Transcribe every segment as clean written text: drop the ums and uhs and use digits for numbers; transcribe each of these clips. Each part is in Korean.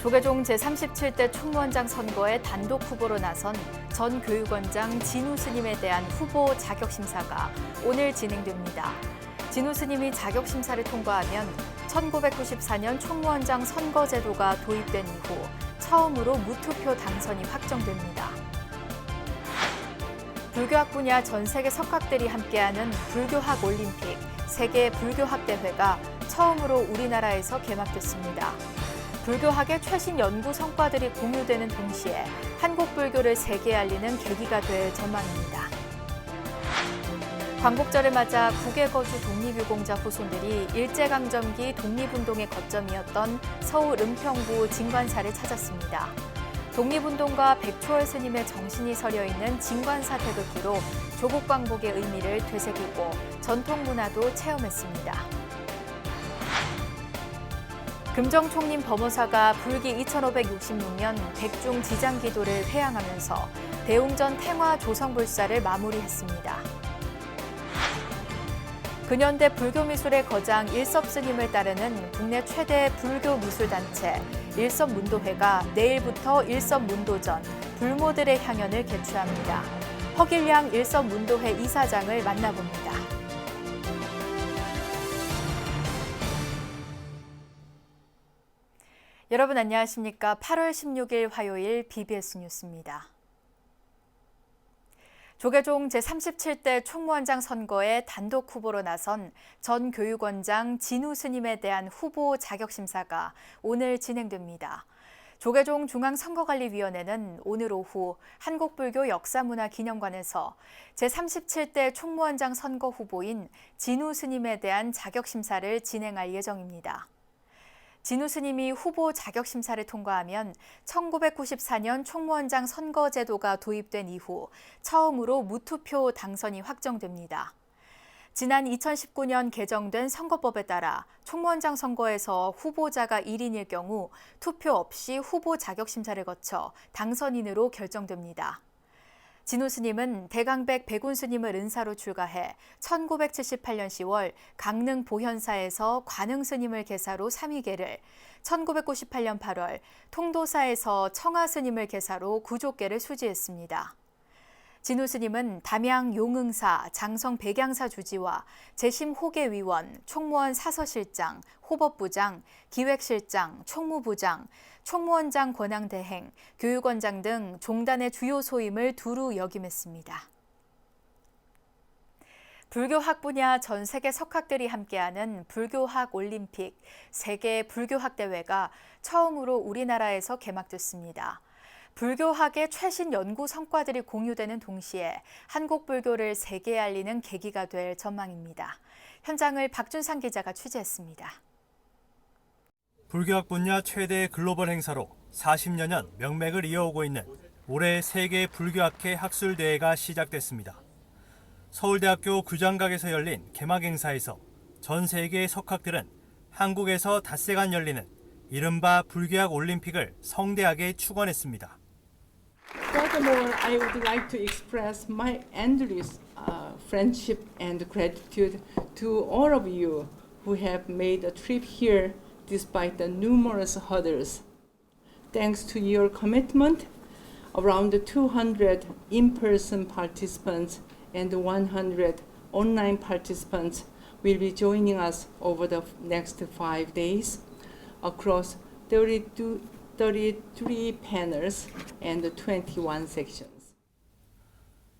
조계종 제37대 총무원장 선거에 단독 후보로 나선 전 교육원장 진우 스님에 대한 후보 자격 심사가 오늘 진행됩니다. 진우 스님이 자격 심사를 통과하면 1994년 총무원장 선거제도가 도입된 이후 처음으로 무투표 당선이 확정됩니다. 불교학 분야 전 세계 석학들이 함께하는 불교학 올림픽 세계 불교학 대회가 처음으로 우리나라에서 개막됐습니다. 불교학의 최신 연구 성과들이 공유되는 동시에 한국 불교를 세계에 알리는 계기가 될 전망입니다. 광복절을 맞아 국외 거주 독립유공자 후손들이 일제강점기 독립운동의 거점이었던 서울 은평구 진관사를 찾았습니다. 독립운동가 백초월 스님의 정신이 서려 있는 진관사 태극기로 조국 광복의 의미를 되새기고 전통 문화도 체험했습니다. 금정총림 범호사가 불기 2566년 백중 지장기도를 회양하면서 대웅전 탱화 조성불사를 마무리했습니다. 근현대 불교미술의 거장 일섭스님을 따르는 국내 최대 불교미술단체 일섭문도회가 내일부터 일섭문도전 불모들의 향연을 개최합니다. 허길량 일섭문도회 이사장을 만나봅니다. 여러분 안녕하십니까? 8월 16일 화요일 BBS 뉴스입니다. 조계종 제37대 총무원장 선거에 단독 후보로 나선 전 교육원장 진우 스님에 대한 후보 자격 심사가 오늘 진행됩니다. 조계종 중앙선거관리위원회는 오늘 오후 한국불교 역사문화기념관에서 제37대 총무원장 선거 후보인 진우 스님에 대한 자격 심사를 진행할 예정입니다. 진우 스님이 후보 자격 심사를 통과하면 1994년 총무원장 선거제도가 도입된 이후 처음으로 무투표 당선이 확정됩니다. 지난 2019년 개정된 선거법에 따라 총무원장 선거에서 후보자가 1인일 경우 투표 없이 후보 자격 심사를 거쳐 당선인으로 결정됩니다. 진우 스님은 대강백 백운 스님을 은사로 출가해 1978년 10월 강릉 보현사에서 관흥 스님을 계사로 3위계를, 1998년 8월 통도사에서 청하 스님을 계사로 구족계를 수지했습니다. 진우 스님은 담양 용흥사, 장성 백양사 주지와 재심 호계위원, 총무원 사서실장, 호법부장, 기획실장, 총무부장, 총무원장 권한대행, 교육원장 등 종단의 주요 소임을 두루 역임했습니다. 불교학 분야 전 세계 석학들이 함께하는 불교학 올림픽 세계 불교학 대회가 처음으로 우리나라에서 개막됐습니다. 불교학의 최신 연구 성과들이 공유되는 동시에 한국 불교를 세계에 알리는 계기가 될 전망입니다. 현장을 박준상 기자가 취재했습니다. 불교학 분야 최대 글로벌 행사로 40여년 명맥을 이어오고 있는 올해 세계 불교학회 학술대회가 시작됐습니다. 서울대학교 규장각에서 열린 개막 행사에서 전 세계의 석학들은 한국에서 닷새간 열리는 이른바 불교학 올림픽을 성대하게 축원했습니다. Furthermore, I would like to express my endless friendship and gratitude to all of you who have made a trip here despite the numerous hurdles. Thanks to your commitment, around 200 in-person participants and 100 online participants will be joining us over the next 5 days across 33 panels and 21 sections.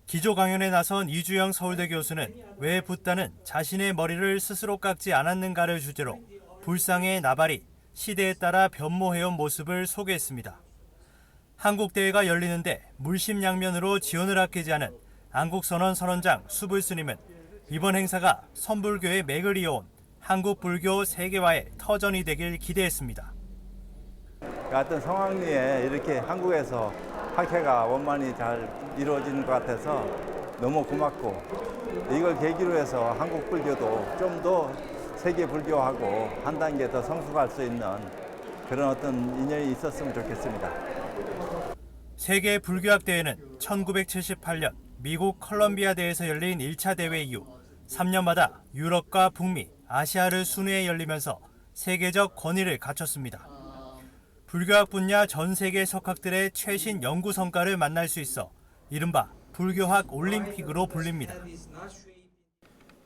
기조 강연에 나선 이주영 서울대 교수는 왜 붓다는 자신의 머리를 스스로 깎지 않았는가를 주제로 불상의 나발이 시대에 따라 변모해온 모습을 소개했습니다. 한국대회가 열리는데 물심양면으로 지원을 아끼지 않은 안국선원 선원장 수불스님은 이번 행사가 선불교의 맥을 이어온 한국불교 세계화의 터전이 되길 기대했습니다. 같은 상황리에 이렇게 한국에서 학회가 원만히 잘 이루어지는 것 같아서 너무 고맙고, 이걸 계기로 해서 한국 불교도 좀 더 세계 불교하고 한 단계 더 성숙할 수 있는 그런 어떤 인연이 있었으면 좋겠습니다. 세계 불교학 대회는 1978년 미국 컬럼비아대에서 열린 1차 대회 이후 3년마다 유럽과 북미, 아시아를 순회해 열리면서 세계적 권위를 갖췄습니다. 불교학 분야 전 세계 석학들의 최신 연구 성과를 만날 수 있어 이른바 불교학 올림픽으로 불립니다.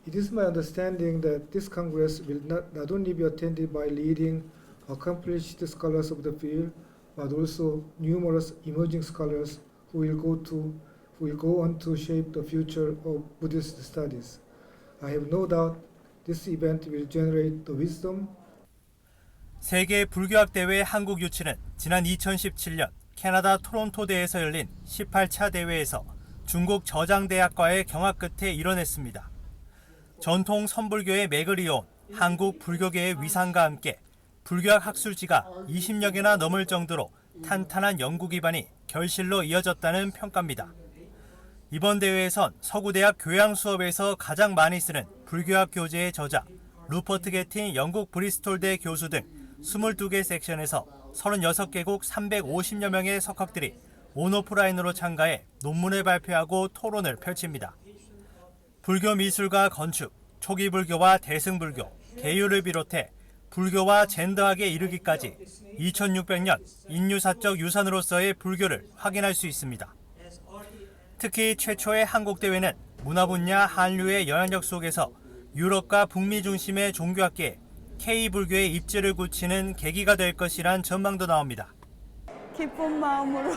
It is my understanding that this Congress will not only be attended by leading, accomplished scholars of the field, but also numerous emerging scholars who will go on to shape the future of Buddhist studies. I have no doubt this event will generate the wisdom. 세계 불교학 대회 한국 유치는 지난 2017년 캐나다 토론토대에서 열린 18차 대회에서 중국 저장대학과의 경합 끝에 이뤄냈습니다. 전통 선불교의 맥을 이어온 한국 불교계의 위상과 함께 불교학 학술지가 20여 개나 넘을 정도로 탄탄한 연구 기반이 결실로 이어졌다는 평가입니다. 이번 대회에선 서구대학 교양 수업에서 가장 많이 쓰는 불교학 교재의 저자, 루퍼트 게틴 영국 브리스톨대 교수 등 22개 섹션에서 36개국 350여 명의 석학들이 온오프라인으로 참가해 논문을 발표하고 토론을 펼칩니다. 불교 미술과 건축, 초기 불교와 대승불교, 계율을 비롯해 불교와 젠더학에 이르기까지 2600년 인류사적 유산으로서의 불교를 확인할 수 있습니다. 특히 최초의 한국 대회는 문화 분야 한류의 영향력 속에서 유럽과 북미 중심의 종교학계에 K불교의 입지를 굳히는 계기가 될 것이란 전망도 나옵니다. 기쁜 마음으로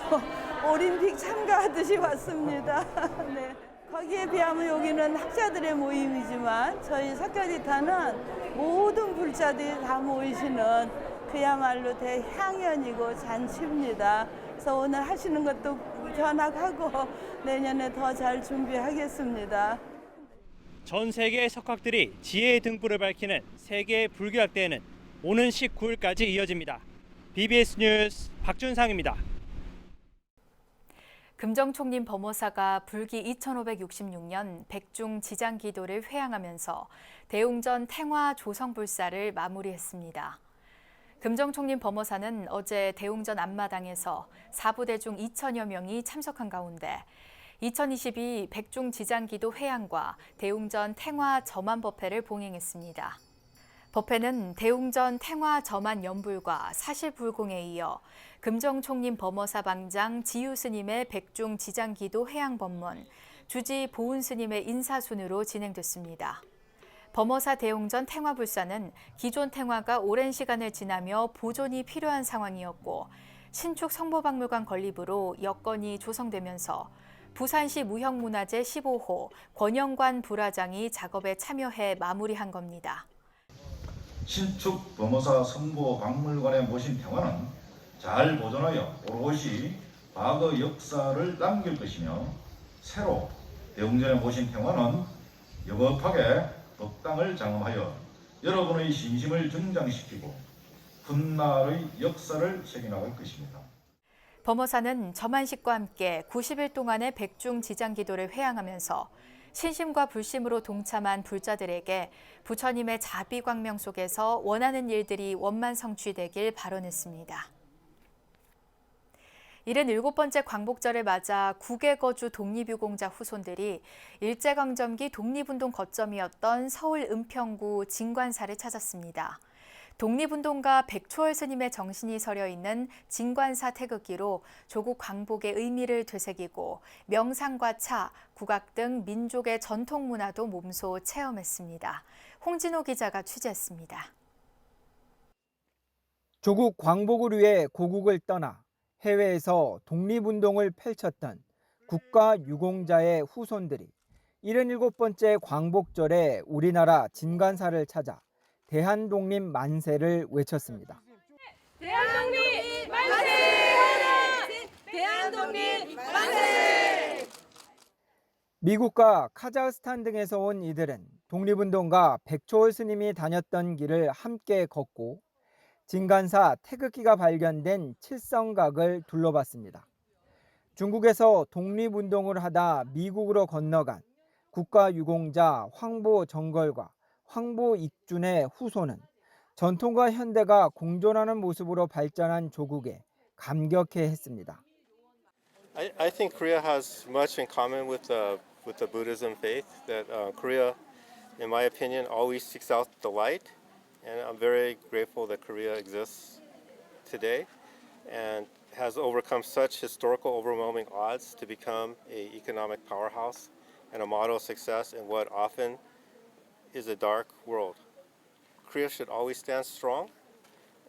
올림픽 참가하듯이 왔습니다. 네. 거기에 비하면 여기는 학자들의 모임이지만 저희 석가리타는 모든 불자들이 다 모이시는 그야말로 대향연이고 잔치입니다. 그래서 오늘 하시는 것도 견학하고 내년에 더 잘 준비하겠습니다. 전 세계 석학들이 지혜의 등불을 밝히는 세계 불교학 대회는 오는 19일까지 이어집니다. BBS 뉴스 박준상입니다. 금정총림 범호사가 불기 2566년 백중 지장기도를 회항하면서 대웅전 탱화 조성불사를 마무리했습니다. 금정총림 범호사는 어제 대웅전 앞마당에서 사부대 중 2천여 명이 참석한 가운데 2022 백중 지장기도 회항과 대웅전 탱화 점안 법회를 봉행했습니다. 법회는 대웅전 탱화 점안 연불과 사실불공에 이어 금정총림 범어사 방장 지유 스님의 백중 지장기도 회항 법문, 주지 보은 스님의 인사순으로 진행됐습니다. 범어사 대웅전 탱화불사는 기존 탱화가 오랜 시간을 지나며 보존이 필요한 상황이었고 신축 성모박물관 건립으로 여건이 조성되면서 부산시 무형문화재 15호 권영관 불화장이 작업에 참여해 마무리한 겁니다. 신축 범어사 성모박물관에 모신 탱화는 잘 보존하여 오롯이 과거 역사를 남길 것이며 새로 대웅전에 모신 탱화는 여법하게 법당을 장엄하여 여러분의 신심을 증장시키고 훗날의 역사를 새겨나갈 것입니다. 범어사는 점안식과 함께 90일 동안의 백중 지장기도를 회항하면서 신심과 불심으로 동참한 불자들에게 부처님의 자비광명 속에서 원하는 일들이 원만 성취되길 발언했습니다. 77번째 광복절을 맞아 국외거주 독립유공자 후손들이 일제강점기 독립운동 거점이었던 서울 은평구 진관사를 찾았습니다. 독립운동가 백초월 스님의 정신이 서려 있는 진관사 태극기로 조국 광복의 의미를 되새기고 명상과 차, 국악 등 민족의 전통 문화도 몸소 체험했습니다. 홍진호 기자가 취재했습니다. 조국 광복을 위해 고국을 떠나 해외에서 독립운동을 펼쳤던 국가유공자의 후손들이 77번째 광복절에 우리나라 진관사를 찾아 대한독립 만세를 외쳤습니다. 대한독립 만세! 대한독립 만세! 미국과 카자흐스탄 등에서 온 이들은 독립운동가 백초월 스님이 다녔던 길을 함께 걷고 진관사 태극기가 발견된 칠성각을 둘러봤습니다. 중국에서 독립운동을 하다 미국으로 건너간 국가유공자 황보정걸과 황보익준의 후손은 전통과 현대가 공존하는 모습으로 발전한 조국에 감격해했습니다. I think Korea has much in common with the Buddhism faith. That Korea, in my opinion, always seeks out the light, and I'm very grateful that Korea exists today. and has overcome such historical overwhelming odds to become an economic powerhouse and a model of success in what often is a dark world. Korea should always stand strong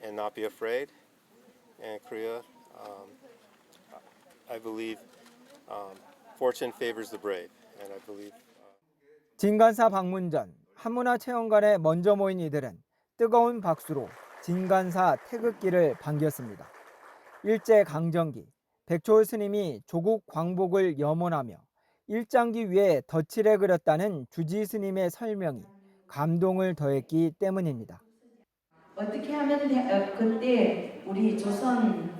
and not be afraid. And Korea, I believe, fortune favors the brave. And I believe. 진간사 방문 전 한문화체험관에 먼저 모인 이들은 뜨거운 박수로 진간사 태극기를 반겼습니다. 일제강점기 백초월 스님이 조국 광복을 염원하며 일장기 위에 덧칠해 그렸다는 주지 스님의 설명이 감동을 더했기 때문입니다. 어떻게 하면 그때 우리 조선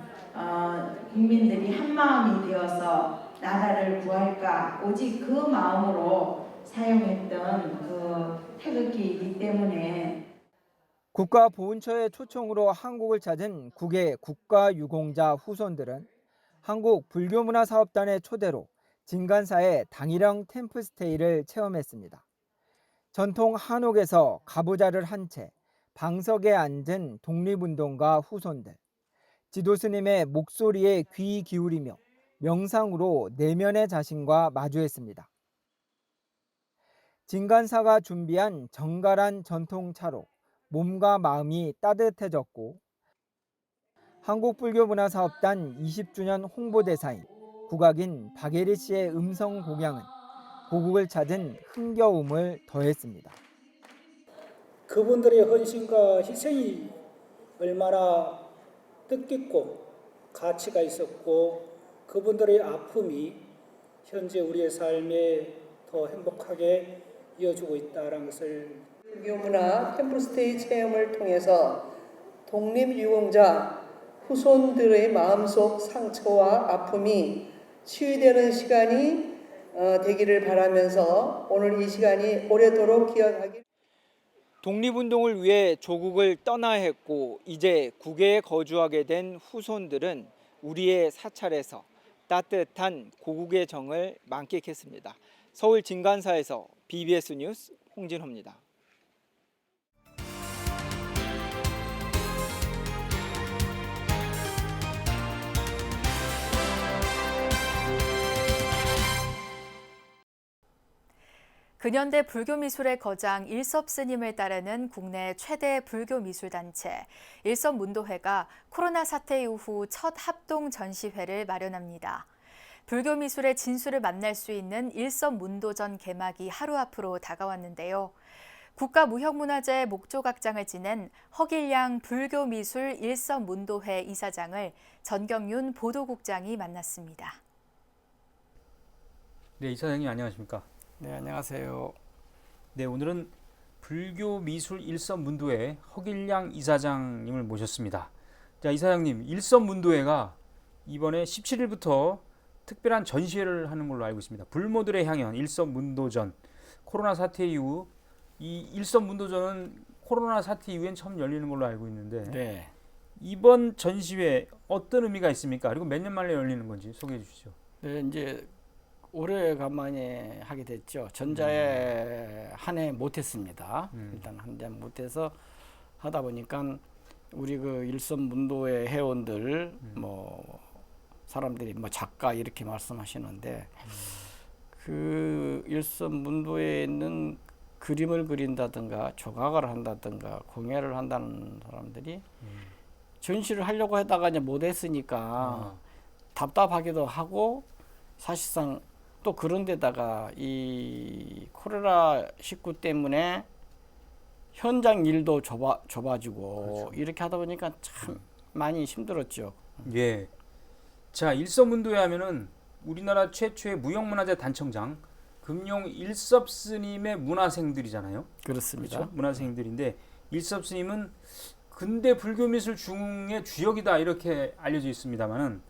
국민들이 한 마음이 되어서 나라를 구할까 오직 그 마음으로 사용했던 그 태극기이기 때문에 국가보훈처의 초청으로 한국을 찾은 국외 국가유공자 후손들은 한국 불교문화사업단의 초대로 진간사의 당일형 템플스테이를 체험했습니다. 전통 한옥에서 가부좌를 한 채 방석에 앉은 독립운동가 후손들, 지도스님의 목소리에 귀 기울이며 명상으로 내면의 자신과 마주했습니다. 진간사가 준비한 정갈한 전통차로 몸과 마음이 따뜻해졌고 한국불교문화사업단 20주년 홍보대사인 국악인 박예리 씨의 음성 공양은 고국을 찾은 흥겨움을 더했습니다. 그분들의 헌신과 희생이 얼마나 뜻깊고 가치가 있었고 그분들의 아픔이 현재 우리의 삶에 더 행복하게 이어주고 있다는 것을 불교문화 템플스테이 체험을 통해서 독립유공자 후손들의 마음속 상처와 아픔이 치유되는 시간이 되기를 바라면서 오늘 이 시간이 오래도록 기억하길. 독립운동을 위해 조국을 떠나야 했고 이제 국외에 거주하게 된 후손들은 우리의 사찰에서 따뜻한 고국의 정을 만끽했습니다. 서울 진간사에서 BBS 뉴스 홍진호입니다. 근현대 불교미술의 거장 일섭스님을 따르는 국내 최대 불교미술단체 일섭문도회가 코로나 사태 이후 첫 합동 전시회를 마련합니다. 불교미술의 진수를 만날 수 있는 일섭문도전 개막이 하루 앞으로 다가왔는데요. 국가무형문화재 목조각장을 지낸 허길양 불교미술 일섭문도회 이사장을 전경윤 보도국장이 만났습니다. 네, 이사장님 안녕하십니까? 네, 안녕하세요. 네, 오늘은 불교미술 일섭문도회 허길양 이사장님을 모셨습니다. 자, 이사장님, 일섭문도회가 이번에 17일부터 특별한 전시회를 하는 걸로 알고 있습니다. 불모들의 향연 일섭문도전. 코로나 사태 이후 이 일섭문도전은 코로나 사태 이후엔 처음 열리는 걸로 알고 있는데 네. 이번 전시회 어떤 의미가 있습니까? 그리고 몇 년 만에 열리는 건지 소개해 주시죠. 네, 이제 오래간만에 하게 됐죠. 전자에 한 해 못했습니다. 일단 한 해 못해서 하다 보니까 우리 그 일섭문도회 회원들 뭐 사람들이 뭐 작가 이렇게 말씀하시는데 그 일섭문도에 있는 그림을 그린다든가 조각을 한다든가 공예를 한다는 사람들이 전시를 하려고 하다가 이제 못했으니까 답답하기도 하고 사실상 또 그런 데다가 이 코로나19 때문에 현장 일도 좁아지고 그렇죠. 이렇게 하다 보니까 참 많이 힘들었죠. 예. 자, 일섭문도회 하면은 우리나라 최초의 무형문화재 단청장 금용 일섭스님의 문화생들이잖아요. 그렇습니다. 그렇죠? 문화생들인데 일섭스님은 근대 불교미술 중의 주역이다 이렇게 알려져 있습니다만은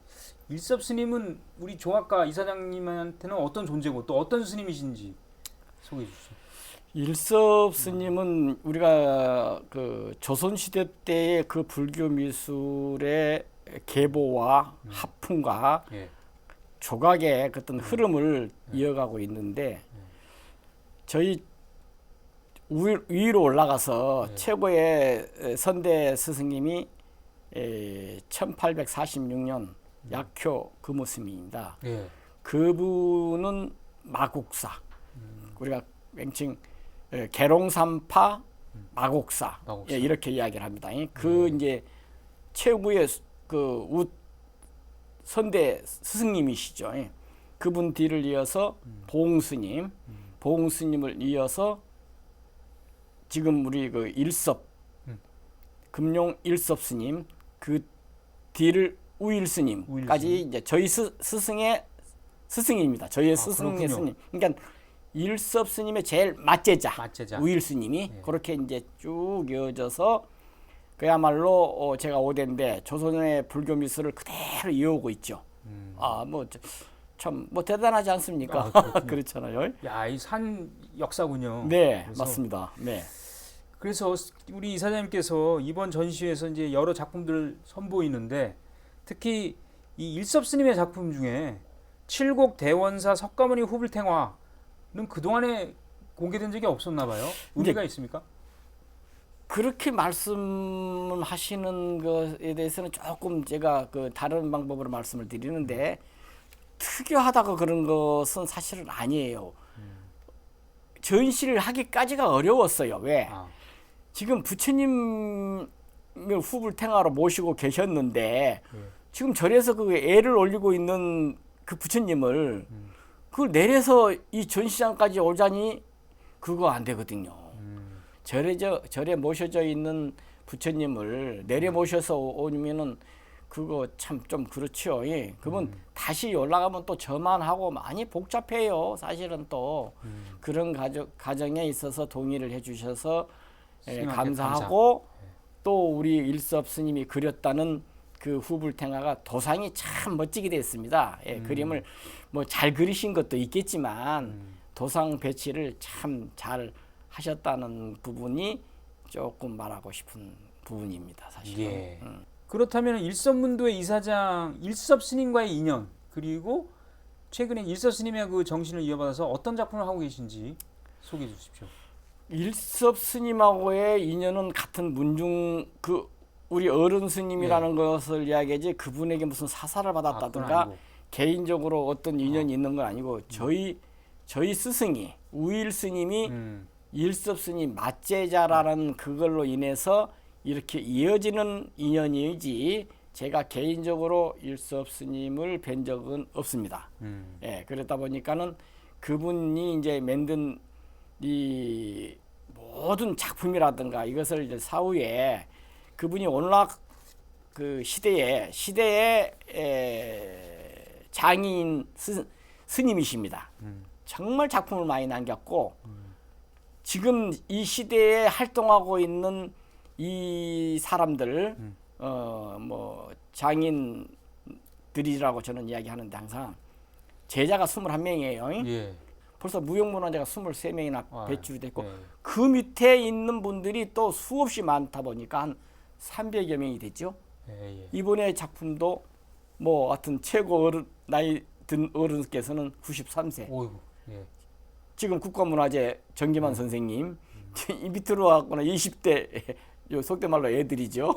일섭스님은 우리 조각가 이사장님한테는 어떤 존재고 또 어떤 스님이신지 소개해 주시죠. 일섭스님은 우리가 그 조선시대 때의 그 불교미술의 계보와 하풍과 조각의 어떤 흐름을 이어가고 있는데 저희 위로 올라가서 최고의 선대 스승님이 1846년 약효 금우스님입니다. 예. 그분은 마곡사, 우리가 명칭 계룡산파 마곡사, 예, 이렇게 이야기를 합니다. 그 이제 최고의 그 우 선대 스승님이시죠. 예. 그분 뒤를 이어서 보홍스님, 보홍스님을 이어서 지금 우리 그 일섭 금룡 일섭 스님, 그 뒤를 우일 스님까지 이제 저희 스승의 스승입니다. 저희의 스승의 그렇군요. 스님. 그러니까 일섭 스님의 제일 맞제자. 우일 스님이 그렇게 이제 쭉 이어져서 그야말로 제가 오대인데 조선의 불교 미술을 그대로 이어오고 있죠. 아, 뭐 참 뭐 대단하지 않습니까? 그렇잖아요. 야, 이 산 역사군요. 네, 그래서 맞습니다. 네. 그래서 우리 이사장님께서 이번 전시회에서 이제 여러 작품들을 선보이는데 특히 이 일섭 스님의 작품 중에 칠곡 대원사 석가모니 후불탱화는 그동안에 공개된 적이 없었나 봐요. 의미가 있습니까? 그렇게 말씀하시는 것에 대해서는 조금 제가 그 다른 방법으로 말씀을 드리는데 특이하다고 그런 것은 사실은 아니에요. 전시를 하기까지가 어려웠어요. 왜? 지금 부처님을 후불탱화로 모시고 계셨는데 지금 절에서 그 애를 올리고 있는 그 부처님을 그걸 내려서 이 전시장까지 오자니 그거 안 되거든요. 절에 모셔져 있는 부처님을 내려 모셔서 오면은 그거 참 좀 그렇죠. 예. 그분 다시 올라가면 또 저만 하고 많이 복잡해요. 사실은 또 그런 과정에 있어서 동의를 해주셔서 감사하고 또 우리 일섭 스님이 그렸다는 그 후불탱화가 도상이 참 멋지게 됐습니다. 예, 그림을 뭐 잘 그리신 것도 있겠지만 도상 배치를 참 잘 하셨다는 부분이 조금 말하고 싶은 부분입니다. 사실은. 예. 그렇다면 일섭문도의 이사장 일섭 스님과의 인연 그리고 최근에 일섭 스님의 그 정신을 이어받아서 어떤 작품을 하고 계신지 소개해 주십시오. 일섭 스님하고의 인연은 같은 문중 그 우리 어른 스님이라는 것을 이야기하지 그분에게 무슨 사사를 받았다든가 개인적으로 어떤 인연이 있는 건 아니고 저희 스승이 우일 스님이 일섭 스님 맞제자라는 그걸로 인해서 이렇게 이어지는 인연이지 제가 개인적으로 일섭 스님을 뵌 적은 없습니다. 예, 그러다 보니까는 그분이 이제 만든 이 모든 작품이라든가 이것을 이제 사후에 그분이 오늘날 그 시대의 장인 스님이십니다. 정말 작품을 많이 남겼고 지금 이 시대에 활동하고 있는 이 사람들 뭐 장인들이라고 저는 이야기하는데 항상 제자가 21명이에요. 예. 벌써 무형문화재가 23명이나 배출이 됐고 그 밑에 있는 분들이 또 수없이 많다 보니까 한 300여 명이 됐죠. 이번에 작품도 뭐 하여튼 최고 나이 든 어른께서는 93세. 지금 국가문화재 정기만 선생님 이 밑으로 왔거나 20대 속된 말로 애들이죠.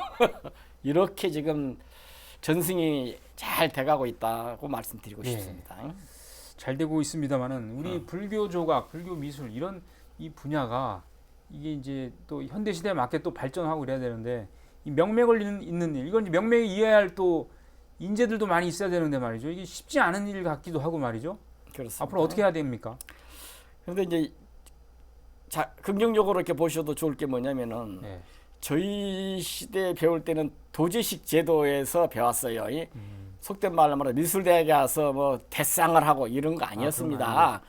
이렇게 지금 전승이 잘 돼가고 있다고 말씀드리고 싶습니다. 잘 되고 있습니다만은 우리 불교 조각, 불교 미술 이런 이 분야가 이게 이제 또 현대 시대에 맞게 또 발전하고 이래야 되는데 이 명맥을 잇는 일, 이건 명맥에 이어야 할 또 인재들도 많이 있어야 되는데 말이죠. 이게 쉽지 않은 일 같기도 하고 말이죠. 그렇습니다. 앞으로 어떻게 해야 됩니까? 그런데 이제 긍정적으로 이렇게 보셔도 좋을 게 뭐냐면은 저희 시대에 배울 때는 도제식 제도에서 배웠어요. 속된 말로 말해 미술대학에 가서 뭐 대상을 하고 이런 거 아니었습니다.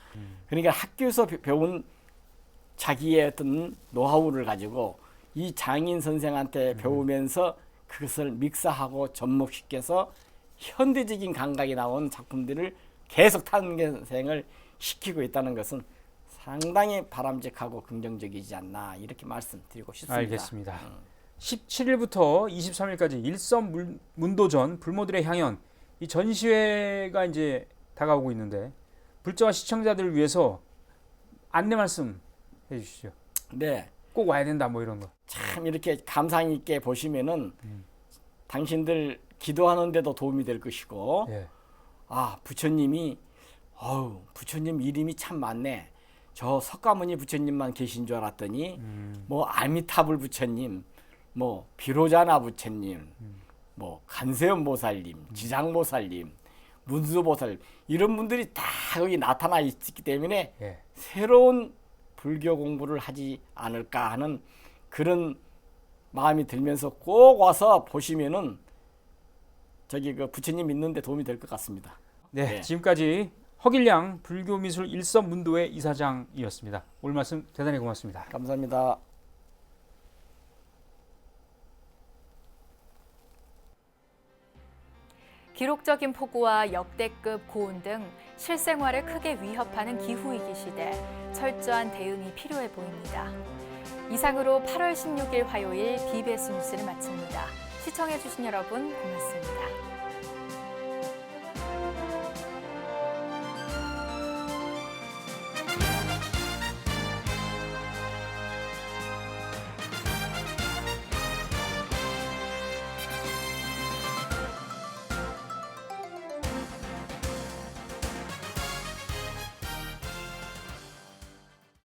그러니까 학교에서 배운 자기의 어떤 노하우를 가지고 이 장인 선생한테 배우면서 그것을 믹스하고 접목시켜서 현대적인 감각이 나온 작품들을 계속 탄생을 시키고 있다는 것은 상당히 바람직하고 긍정적이지 않나 이렇게 말씀드리고 싶습니다. 알겠습니다. 17일부터 23일까지 일섭 문도전 불모들의 향연 이 전시회가 이제 다가오고 있는데 불자와 시청자들을 위해서 안내 말씀 해주시죠. 네. 꼭 와야 된다 뭐 이런 거. 참 이렇게 감상 있게 보시면은 당신들 기도하는데도 도움이 될 것이고 예. 아 부처님이 부처님 이름이 참 많네. 저 석가모니 부처님만 계신 줄 알았더니 뭐 아미타불 부처님, 뭐 비로자나 부처님, 뭐 간세음 보살님, 지장보살님, 문수보살 이런 분들이 다 여기 나타나 있기 때문에 예. 새로운 불교 공부를 하지 않을까 하는 그런 마음이 들면서 꼭 와서 보시면은 저기 그 부처님 믿는데 도움이 될 것 같습니다. 네, 네. 지금까지 허길량 불교미술 일선문도회 이사장이었습니다. 오늘 말씀 대단히 고맙습니다. 감사합니다. 기록적인 폭우와 역대급 고온 등 실생활을 크게 위협하는 기후위기 시대, 철저한 대응이 필요해 보입니다. 이상으로 8월 16일 화요일 BBS 뉴스를 마칩니다. 시청해주신 여러분 고맙습니다.